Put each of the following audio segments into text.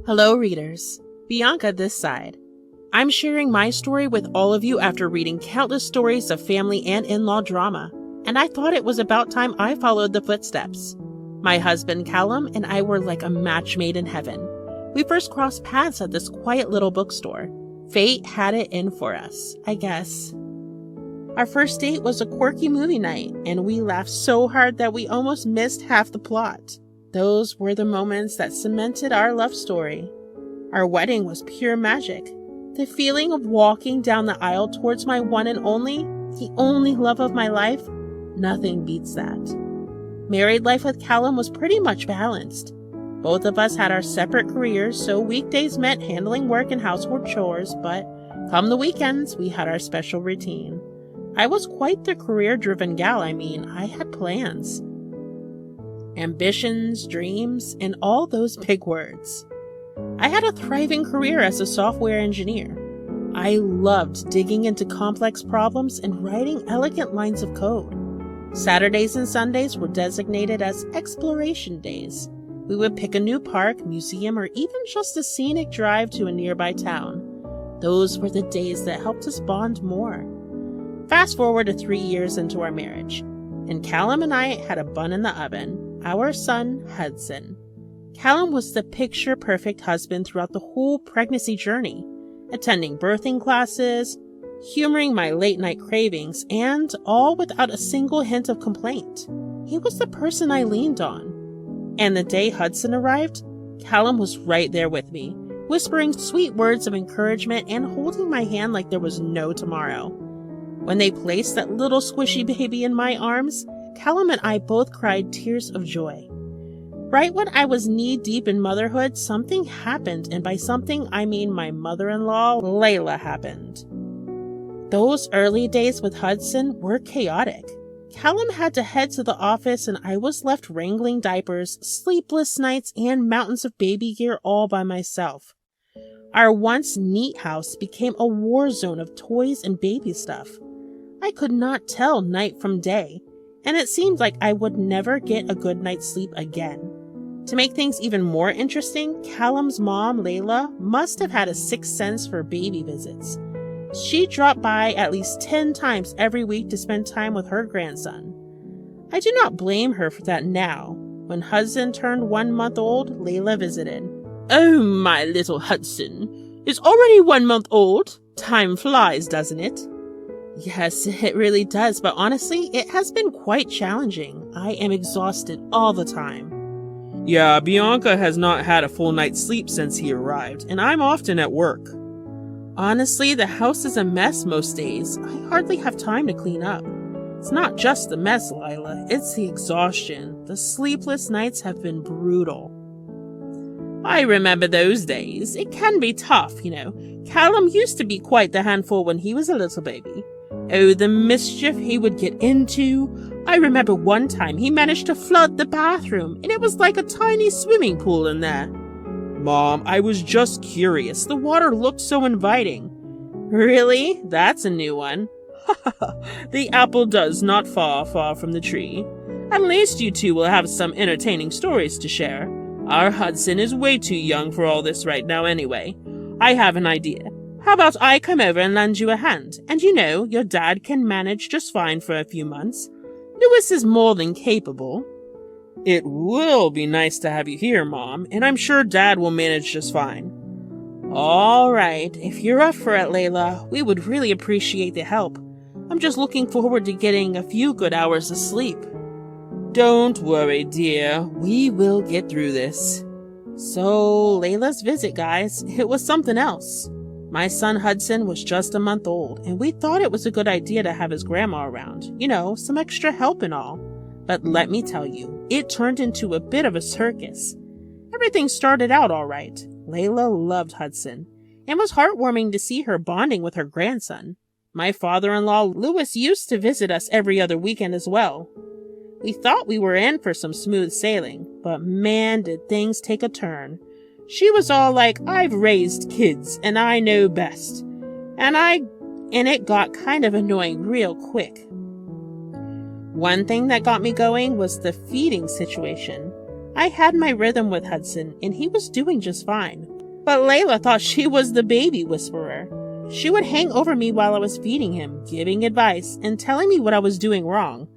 Hello, readers. Bianca this side. I'm sharing my story with all of you after reading countless stories of family and in-law drama, and I thought it was about time I followed the footsteps. My husband, Callum, and I were like a match made in heaven. We first crossed paths at this quiet little bookstore. Fate had it in for us, I guess. Our first date was a quirky movie night, and we laughed so hard that we almost missed half the plot. Those were the moments that cemented our love story. Our wedding was pure magic. The feeling of walking down the aisle towards my one and only, the only love of my life, nothing beats that. Married life with Callum was pretty much balanced. Both of us had our separate careers, so weekdays meant handling work and household chores, but come the weekends, we had our special routine. I was quite the career-driven gal. I had plans. Ambitions, dreams, and all those big words. I had a thriving career as a software engineer. I loved digging into complex problems and writing elegant lines of code. Saturdays and Sundays were designated as exploration days. We would pick a new park, museum, or even just a scenic drive to a nearby town. Those were the days that helped us bond more. Fast forward to 3 years into our marriage, and Callum and I had a bun in the oven. Our son, Hudson. Callum was the picture-perfect husband throughout the whole pregnancy journey, attending birthing classes, humoring my late-night cravings, and all without a single hint of complaint. He was the person I leaned on. And the day Hudson arrived, Callum was right there with me, whispering sweet words of encouragement and holding my hand like there was no tomorrow. When they placed that little squishy baby in my arms, Callum and I both cried tears of joy. Right when I was knee-deep in motherhood, something happened, and by something, I mean my mother-in-law, Layla, happened. Those early days with Hudson were chaotic. Callum had to head to the office, and I was left wrangling diapers, sleepless nights, and mountains of baby gear all by myself. Our once neat house became a war zone of toys and baby stuff. I could not tell night from day, and it seemed like I would never get a good night's sleep again. To make things even more interesting, Callum's mom, Layla, must have had a sixth sense for baby visits. She dropped by at least 10 times every week to spend time with her grandson. I do not blame her for that now. When Hudson turned 1 month old, Layla visited. "Oh, my little Hudson, it's already 1 month old. Time flies, doesn't it?" Yes, it really does, but honestly, it has been quite challenging. I am exhausted all the time. Yeah, Bianca has not had a full night's sleep since he arrived, and I'm often at work. Honestly, the house is a mess most days. I hardly have time to clean up. It's not just the mess, Lila, it's the exhaustion. The sleepless nights have been brutal. I remember those days. It can be tough, you know. Callum used to be quite the handful when he was a little baby. Oh, the mischief he would get into. I remember one time he managed to flood the bathroom, and it was like a tiny swimming pool in there. Mom, I was just curious. The water looked so inviting. Really? That's a new one. The apple does not fall far from the tree. At least you two will have some entertaining stories to share. Our Hudson is way too young for all this right now anyway. I have an idea. How about I come over and lend you a hand? And you know, your dad can manage just fine for a few months. Louis is more than capable. It will be nice to have you here, Mom, and I'm sure Dad will manage just fine. All right, if you're up for it, Layla, we would really appreciate the help. I'm just looking forward to getting a few good hours of sleep. Don't worry, dear. We will get through this. So, Layla's visit, guys, it was something else. My son Hudson was just a month old, and we thought it was a good idea to have his grandma around. You know, some extra help and all. But let me tell you, it turned into a bit of a circus. Everything started out all right. Layla loved Hudson, and was heartwarming to see her bonding with her grandson. My father-in-law, Louis, used to visit us every other weekend as well. We thought we were in for some smooth sailing, but man, did things take a turn. She was all like, "I've raised kids, and I know best." And it got kind of annoying real quick. One thing that got me going was the feeding situation. I had my rhythm with Hudson, and he was doing just fine. But Layla thought she was the baby whisperer. She would hang over me while I was feeding him, giving advice, and telling me what I was doing wrong.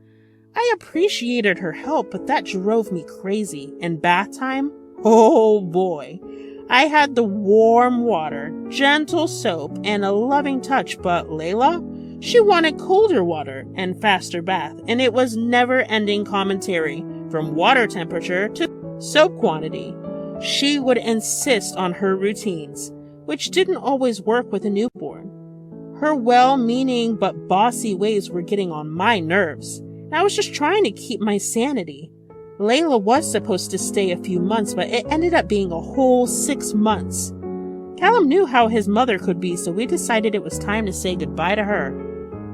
I appreciated her help, but that drove me crazy. And bath time? Oh boy. I had the warm water, gentle soap, and a loving touch, but Layla? She wanted colder water and faster bath, and it was never-ending commentary, from water temperature to soap quantity. She would insist on her routines, which didn't always work with a newborn. Her well-meaning but bossy ways were getting on my nerves, and I was just trying to keep my sanity. Layla was supposed to stay a few months, but it ended up being a whole 6 months. Callum knew how his mother could be, so we decided it was time to say goodbye to her.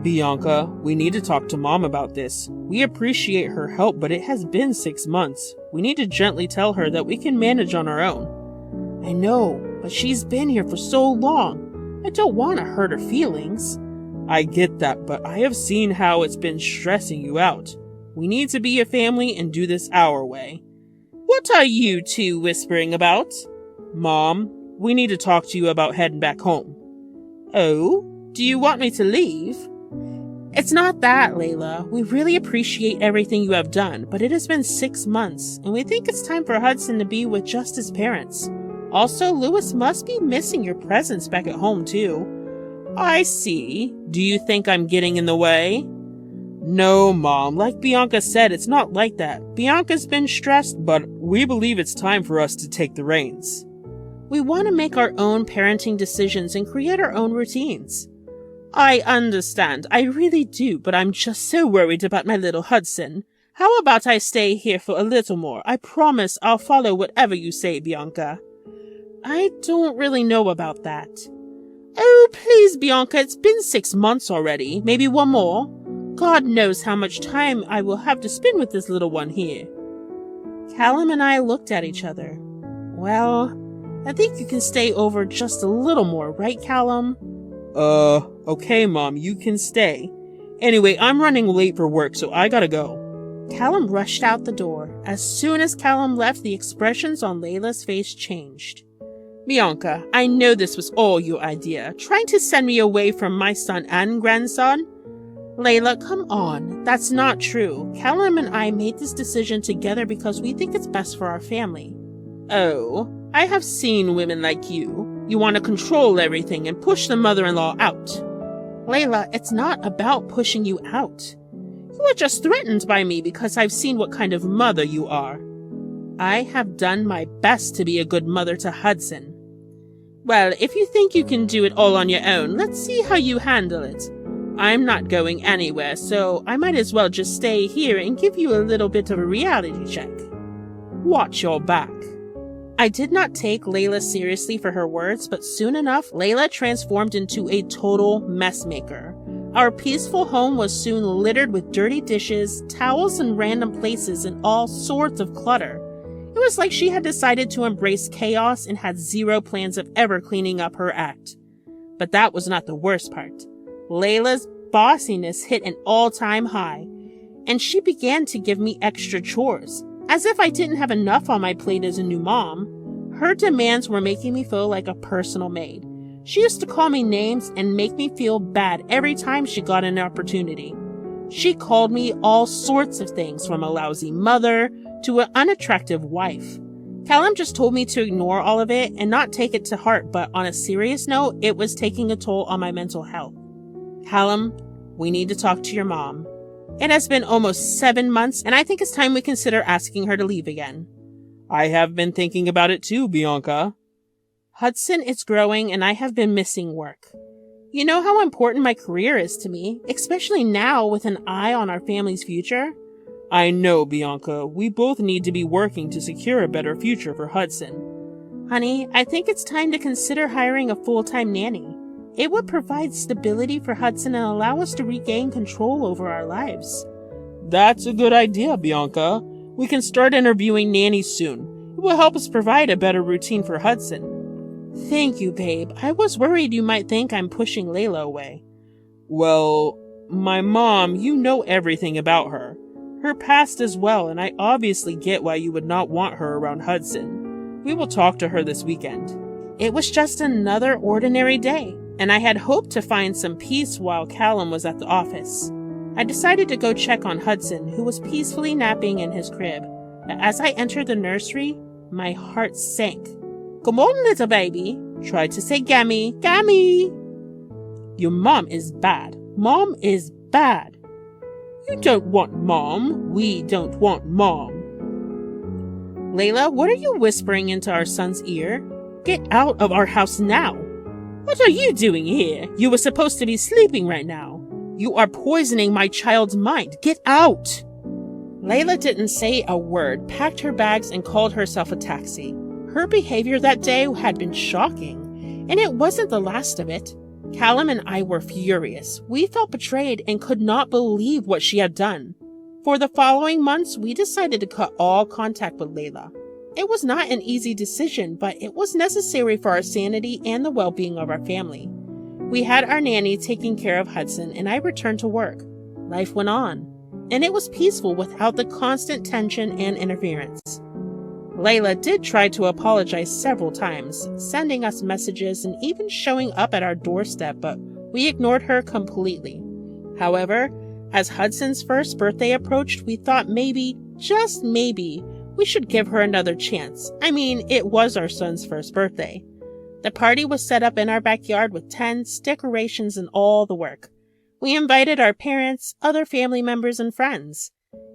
Bianca, we need to talk to Mom about this. We appreciate her help, but it has been 6 months. We need to gently tell her that we can manage on our own. I know, but she's been here for so long. I don't want to hurt her feelings. I get that, but I have seen how it's been stressing you out. We need to be a family and do this our way. What are you two whispering about? Mom, we need to talk to you about heading back home. Oh? Do you want me to leave? It's not that, Layla. We really appreciate everything you have done, but it has been 6 months, and we think it's time for Hudson to be with just his parents. Also, Lewis must be missing your presence back at home, too. I see. Do you think I'm getting in the way? No, Mom. Like Bianca said, it's not like that. Bianca's been stressed, but we believe it's time for us to take the reins. We want to make our own parenting decisions and create our own routines. I understand. I really do, but I'm just so worried about my little Hudson. How about I stay here for a little more? I promise I'll follow whatever you say, Bianca. I don't really know about that. Oh, please, Bianca, it's been 6 months already. Maybe one more. God knows how much time I will have to spend with this little one here. Callum and I looked at each other. Well, I think you can stay over just a little more, right, Callum? Okay, Mom, you can stay. Anyway, I'm running late for work, so I gotta go. Callum rushed out the door. As soon as Callum left, the expressions on Layla's face changed. Bianca, I know this was all your idea, trying to send me away from my son and grandson. Layla, come on. That's not true. Callum and I made this decision together because we think it's best for our family. Oh, I have seen women like you. You want to control everything and push the mother-in-law out. Layla, it's not about pushing you out. You are just threatened by me because I've seen what kind of mother you are. I have done my best to be a good mother to Hudson. Well, if you think you can do it all on your own, let's see how you handle it. I'm not going anywhere, so I might as well just stay here and give you a little bit of a reality check. Watch your back. I did not take Layla seriously for her words, but soon enough, Layla transformed into a total mess maker. Our peaceful home was soon littered with dirty dishes, towels in random places, and all sorts of clutter. It was like she had decided to embrace chaos and had zero plans of ever cleaning up her act. But that was not the worst part. Layla's bossiness hit an all-time high, and she began to give me extra chores. As if I didn't have enough on my plate as a new mom. Her demands were making me feel like a personal maid. She used to call me names and make me feel bad every time she got an opportunity. She called me all sorts of things, from a lousy mother to an unattractive wife. Callum just told me to ignore all of it and not take it to heart, but on a serious note, it was taking a toll on my mental health. Callum, we need to talk to your mom. It has been almost 7 months, and I think it's time we consider asking her to leave again. I have been thinking about it too, Bianca. Hudson is growing, and I have been missing work. You know how important my career is to me, especially now with an eye on our family's future? I know, Bianca. We both need to be working to secure a better future for Hudson. Honey, I think it's time to consider hiring a full-time nanny. It would provide stability for Hudson and allow us to regain control over our lives. That's a good idea, Bianca. We can start interviewing nannies soon. It will help us provide a better routine for Hudson. Thank you, babe. I was worried you might think I'm pushing Layla away. Well, my mom, you know everything about her. Her past as well, and I obviously get why you would not want her around Hudson. We will talk to her this weekend. It was just another ordinary day, and I had hoped to find some peace while Callum was at the office. I decided to go check on Hudson, who was peacefully napping in his crib. But as I entered the nursery, my heart sank. "Come on, little baby. Try to say Gammy, Gammy." "Your mom is bad. Mom is bad." "You don't want Mom. We don't want Mom." "Layla, what are you whispering into our son's ear? Get out of our house now." "What are you doing here? You were supposed to be sleeping right now. You are poisoning my child's mind. Get out." Layla didn't say a word, packed her bags, and called herself a taxi. Her behavior that day had been shocking, and it wasn't the last of it. Callum and I were furious. We felt betrayed and could not believe what she had done. For the following months, we decided to cut all contact with Layla. It was not an easy decision, but it was necessary for our sanity and the well-being of our family. We had our nanny taking care of Hudson, and I returned to work. Life went on, and it was peaceful without the constant tension and interference. Layla did try to apologize several times, sending us messages and even showing up at our doorstep, but we ignored her completely. However, as Hudson's first birthday approached, we thought maybe, just maybe, we should give her another chance. I mean, it was our son's first birthday. The party was set up in our backyard with tents, decorations, and all the work. We invited our parents, other family members, and friends.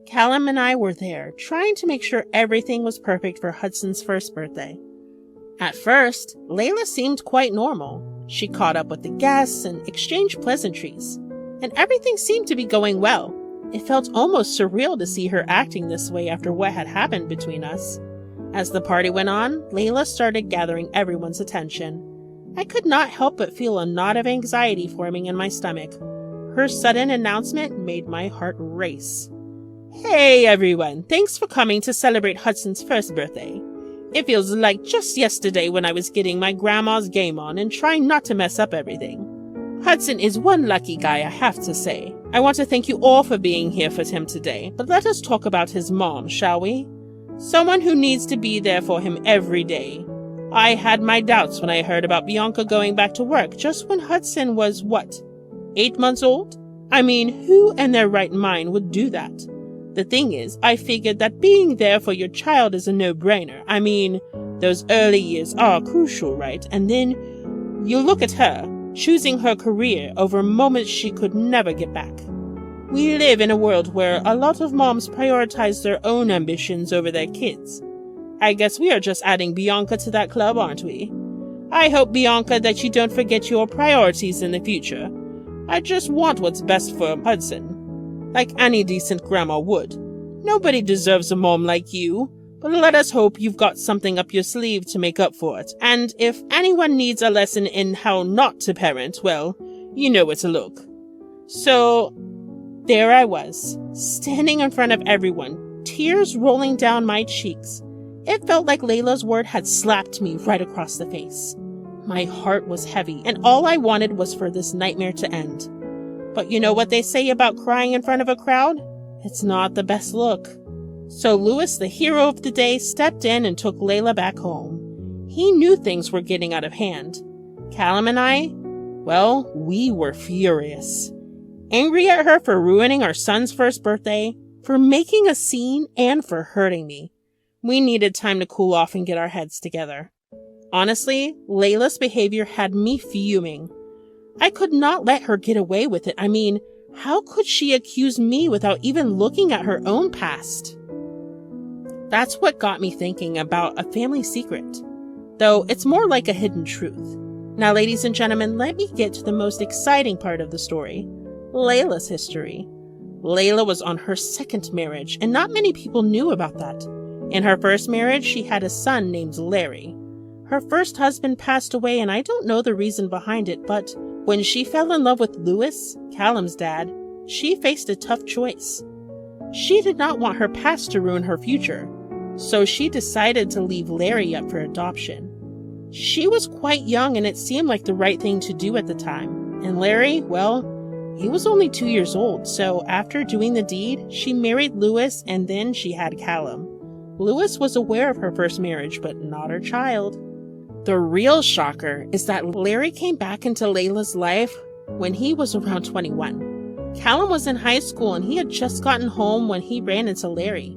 Callum and I were there, trying to make sure everything was perfect for Hudson's first birthday. At first, Layla seemed quite normal. She caught up with the guests and exchanged pleasantries, and everything seemed to be going well. It felt almost surreal to see her acting this way after what had happened between us. As the party went on, Layla started gathering everyone's attention. I could not help but feel a knot of anxiety forming in my stomach. Her sudden announcement made my heart race. "Hey everyone, thanks for coming to celebrate Hudson's first birthday. It feels like just yesterday when I was getting my grandma's game on and trying not to mess up everything. Hudson is one lucky guy, I have to say. I want to thank you all for being here for him today, but let us talk about his mom, shall we? Someone who needs to be there for him every day. I had my doubts when I heard about Bianca going back to work just when Hudson was, 8 months old? I mean, who in their right mind would do that? The thing is, I figured that being there for your child is a no-brainer. I mean, those early years are crucial, right? And then you look at her, choosing her career over moments she could never get back. We live in a world where a lot of moms prioritize their own ambitions over their kids. I guess we are just adding Bianca to that club, aren't we? I hope, Bianca, that you don't forget your priorities in the future. I just want what's best for Hudson, like any decent grandma would. Nobody deserves a mom like you, but let us hope you've got something up your sleeve to make up for it. And if anyone needs a lesson in how not to parent, well, you know where to look." So, there I was, standing in front of everyone, tears rolling down my cheeks. It felt like Layla's word had slapped me right across the face. My heart was heavy, and all I wanted was for this nightmare to end. But you know what they say about crying in front of a crowd? It's not the best look. So Louis, the hero of the day, stepped in and took Layla back home. He knew things were getting out of hand. Callum and I, well, we were furious. Angry at her for ruining our son's first birthday, for making a scene, and for hurting me. We needed time to cool off and get our heads together. Honestly, Layla's behavior had me fuming. I could not let her get away with it. I mean, how could she accuse me without even looking at her own past? That's what got me thinking about a family secret, though it's more like a hidden truth. Now, ladies and gentlemen, let me get to the most exciting part of the story, Layla's history. Layla was on her second marriage, and not many people knew about that. In her first marriage, she had a son named Larry. Her first husband passed away, and I don't know the reason behind it, but when she fell in love with Louis, Callum's dad, she faced a tough choice. She did not want her past to ruin her future, so she decided to leave Larry up for adoption. She was quite young, and it seemed like the right thing to do at the time. And Larry, well, he was only 2 years old, so after doing the deed, she married Louis, and then she had Callum. Louis was aware of her first marriage, but not her child. The real shocker is that Larry came back into Layla's life when he was around 21. Callum was in high school and he had just gotten home when he ran into Larry.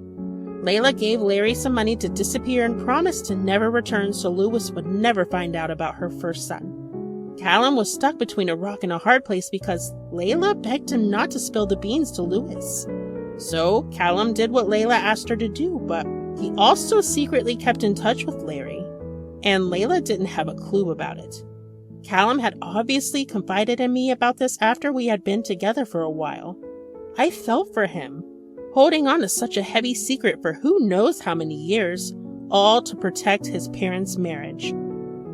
Layla gave Larry some money to disappear and promised to never return so Lewis would never find out about her first son. Callum was stuck between a rock and a hard place because Layla begged him not to spill the beans to Lewis. So Callum did what Layla asked her to do, but he also secretly kept in touch with Larry, and Layla didn't have a clue about it. Callum had obviously confided in me about this after we had been together for a while. I felt for him, holding on to such a heavy secret for who knows how many years, all to protect his parents' marriage.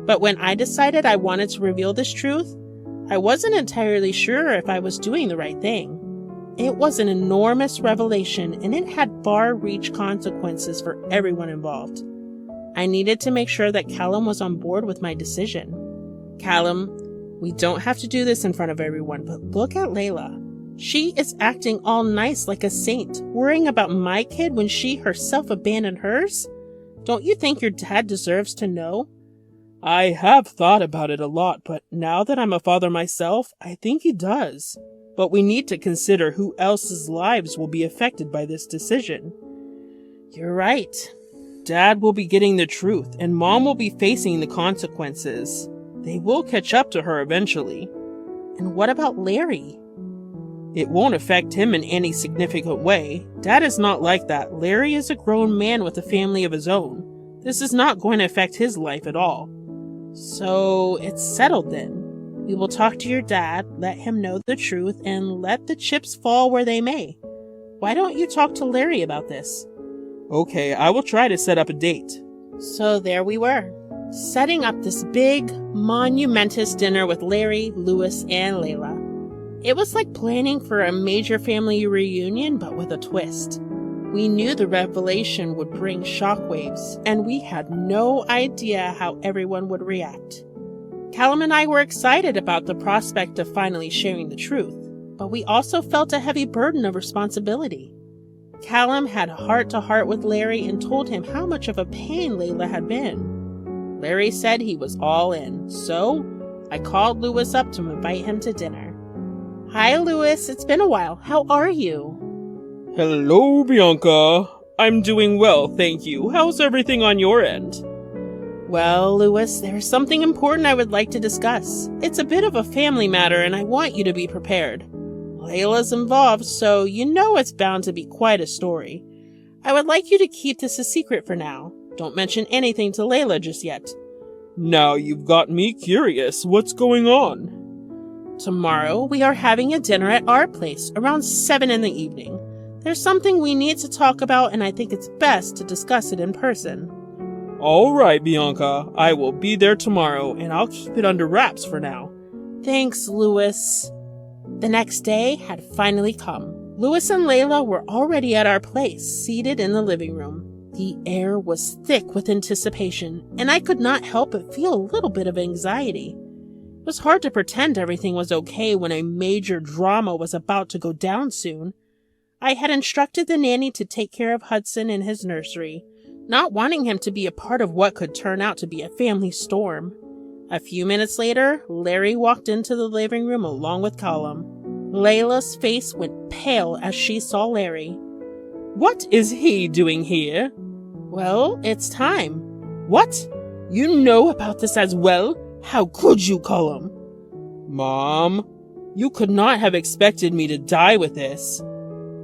But when I decided I wanted to reveal this truth, I wasn't entirely sure if I was doing the right thing. It was an enormous revelation, and it had far-reach consequences for everyone involved. I needed to make sure that Callum was on board with my decision. Callum, we don't have to do this in front of everyone, but look at Layla. She is acting all nice like a saint, worrying about my kid when she herself abandoned hers. Don't you think your dad deserves to know? I have thought about it a lot, but now that I'm a father myself, I think he does. But we need to consider who else's lives will be affected by this decision. You're right. Dad will be getting the truth, and Mom will be facing the consequences. They will catch up to her eventually. And what about Larry? It won't affect him in any significant way. Dad is not like that. Larry is a grown man with a family of his own. This is not going to affect his life at all. So it's settled then. We will talk to your dad, let him know the truth, and let the chips fall where they may. Why don't you talk to Larry about this? Okay, I will try to set up a date. So there we were, setting up this big, monumentous dinner with Larry, Lewis, and Layla. It was like planning for a major family reunion, but with a twist. We knew the revelation would bring shockwaves, and we had no idea how everyone would react. Callum and I were excited about the prospect of finally sharing the truth, but we also felt a heavy burden of responsibility. Callum had a heart-to-heart with Larry and told him how much of a pain Layla had been. Larry said he was all in, so I called Lewis up to invite him to dinner. Hi, Lewis. It's been a while. How are you? Hello, Bianca. I'm doing well, thank you. How's everything on your end? Well, Lewis, there's something important I would like to discuss. It's a bit of a family matter, and I want you to be prepared. Layla's involved, so you know it's bound to be quite a story. I would like you to keep this a secret for now. Don't mention anything to Layla just yet. Now you've got me curious. What's going on? Tomorrow, we are having a dinner at our place around 7 in the evening. There's something we need to talk about, and I think it's best to discuss it in person. All right, Bianca. I will be there tomorrow, and I'll keep it under wraps for now. Thanks, Lewis. The next day had finally come. Lewis and Layla were already at our place, seated in the living room. The air was thick with anticipation, and I could not help but feel a little bit of anxiety. It was hard to pretend everything was okay when a major drama was about to go down soon. I had instructed the nanny to take care of Hudson in his nursery, not wanting him to be a part of what could turn out to be a family storm. A few minutes later, Larry walked into the living room along with Callum. Layla's face went pale as she saw Larry. What is he doing here? Well, it's time. What? You know about this as well? How could you, Callum? Mom, you could not have expected me to die with this.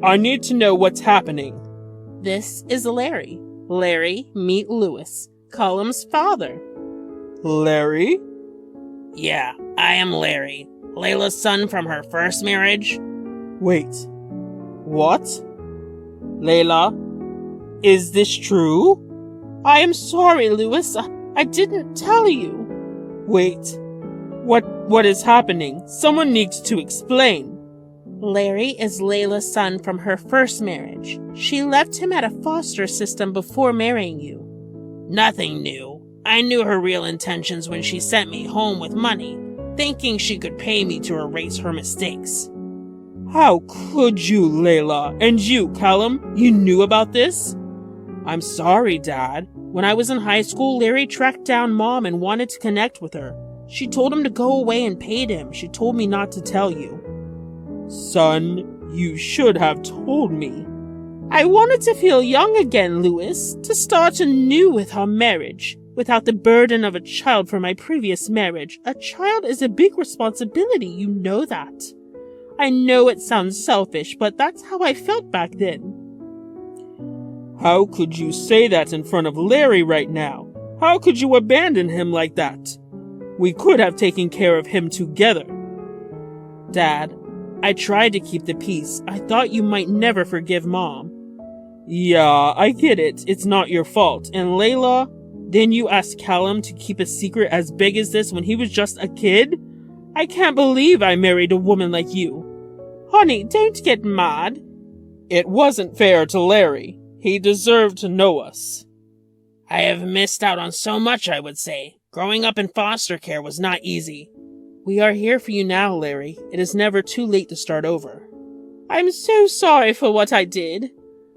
I need to know what's happening. This is Larry. Larry, meet Lewis, Callum's father. Larry? Yeah, I am Larry. Layla's son from her first marriage. Wait. What? Layla? Is this true? I am sorry, Lewis. I didn't tell you. Wait. What is happening? Someone needs to explain. Larry is Layla's son from her first marriage. She left him at a foster system before marrying you. Nothing new. I knew her real intentions when she sent me home with money, thinking she could pay me to erase her mistakes. How could you, Layla? And you, Callum? You knew about this? I'm sorry, Dad. When I was in high school, Larry tracked down Mom and wanted to connect with her. She told him to go away and paid him. She told me not to tell you. Son, you should have told me. I wanted to feel young again, Louis, to start anew with our marriage, without the burden of a child from my previous marriage. A child is a big responsibility, you know that. I know it sounds selfish, but that's how I felt back then. How could you say that in front of Larry right now? How could you abandon him like that? We could have taken care of him together. Dad, I tried to keep the peace. I thought you might never forgive Mom. Yeah, I get it. It's not your fault. And Layla, didn't you ask Callum to keep a secret as big as this when he was just a kid? I can't believe I married a woman like you. Honey, don't get mad. It wasn't fair to Larry. He deserved to know us. I have missed out on so much, I would say. Growing up in foster care was not easy. We are here for you now, Larry. It is never too late to start over. I'm so sorry for what I did.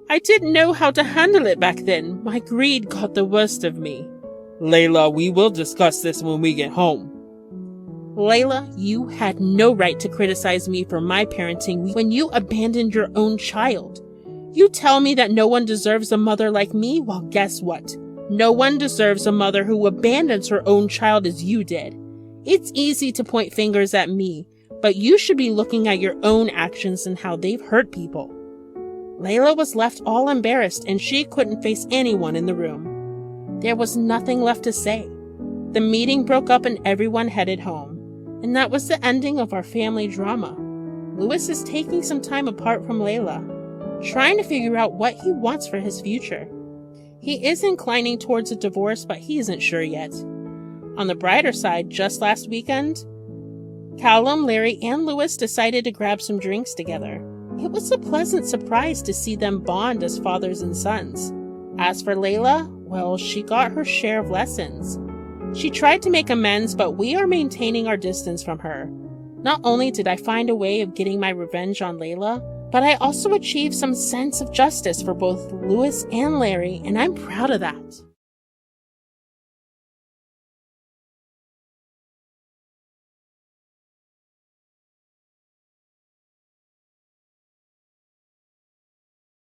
I didn't know how to handle it back then. My greed got the worst of me. Layla, we will discuss this when we get home. Layla, you had no right to criticize me for my parenting when you abandoned your own child. You tell me that no one deserves a mother like me? Well, guess what? No one deserves a mother who abandons her own child as you did. It's easy to point fingers at me, but you should be looking at your own actions and how they've hurt people. Layla was left all embarrassed and she couldn't face anyone in the room. There was nothing left to say. The meeting broke up and everyone headed home. And that was the ending of our family drama. Louis is taking some time apart from Layla, trying to figure out what he wants for his future. He is inclining towards a divorce, but he isn't sure yet. On the brighter side, just last weekend, Callum, Larry, and Louis decided to grab some drinks together. It was a pleasant surprise to see them bond as fathers and sons. As for Layla, well, she got her share of lessons. She tried to make amends, but we are maintaining our distance from her. Not only did I find a way of getting my revenge on Layla, but I also achieved some sense of justice for both Louis and Larry, and I'm proud of that.